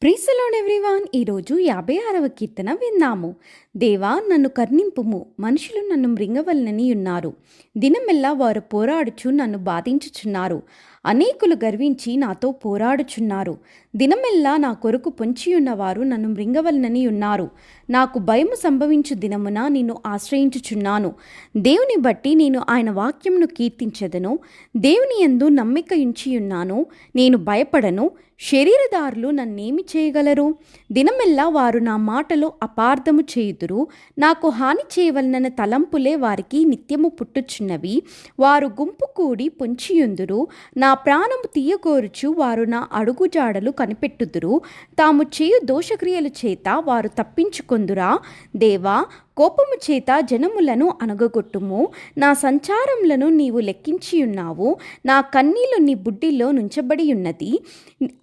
Praise the lord everyone. ఈరోజు 56వ కీర్తన విందాము. దేవా నన్ను కర్ణింపుము, మనుషులు నన్ను మృంగవలనని ఉన్నారు. దినమెల్లా వారు పోరాడుచు నన్ను బాధించుచున్నారు. అనేకులు గర్వించి నాతో పోరాడుచున్నారు. దినమెల్లా నా కొరకు పొంచియున్నవారు నన్ను మృంగవలనని ఉన్నారు. నాకు భయము సంభవించు దినమున నిన్ను ఆశ్రయించుచున్నాను. దేవుని బట్టి నేను ఆయన వాక్యమును కీర్తించెదను. దేవుని యందు నమ్మిక ఉంచియున్నాను. నేను భయపడను. శరీరదారులు నన్నేమి చేయగలరు? దినమెల్లా వారు నా మాటలో అపార్థము చేయుదురు. నాకు హాని చేయవలనన్న తలంపులే వారికి నిత్యము పుట్టుచున్నవి. వారు గుంపు కూడి పొంచియుందురు. నా ప్రాణము తీయగోరుచు వారు నా అడుగుజాడలు కనిపెట్టుదురు. తాము చేయు దోషక్రియల చేత వారు తప్పించుకొందురా. దేవా, కోపము చేత జనములను అనగగొట్టుము. నా సంచారములను నీవు లెక్కించియున్నావు. నా కన్నీళ్లు నీ బుడ్డిలో నుంచబడి ఉన్నది.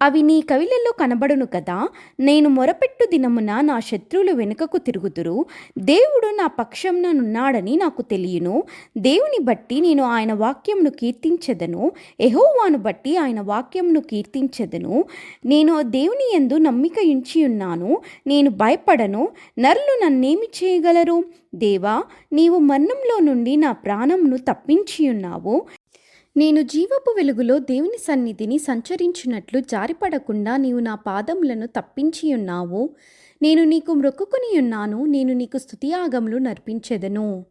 అవి నీ కవిలలో కనబడును కదా. నేను మొరపెట్టు దినమున నా శత్రువులు వెనుకకు తిరుగుదురు. దేవుడు నా పక్షంననున్నాడని నాకు తెలియను. దేవుని బట్టి నేను ఆయన వాక్యమును కీర్తించెదను. యెహోవాను బట్టి ఆయన వాక్యమును కీర్తించెదను. నేను దేవుని యందు నమ్మిక ఉంచియున్నాను. నేను భయపడను. నరులు నన్నేమి చేయగలరు? దేవా, నీవు మరణంలో నుండి నా ప్రాణమును తప్పించియున్నావు. నేను జీవపు వెలుగులో దేవుని సన్నిధిని సంచరించినట్లు జారిపడకుండా నీవు నా పాదములను తప్పించియున్నావు. నేను నీకు మ్రొక్కుకొని ఉన్నాను. నేను నీకు స్తుతియాగములు నర్పించెదను.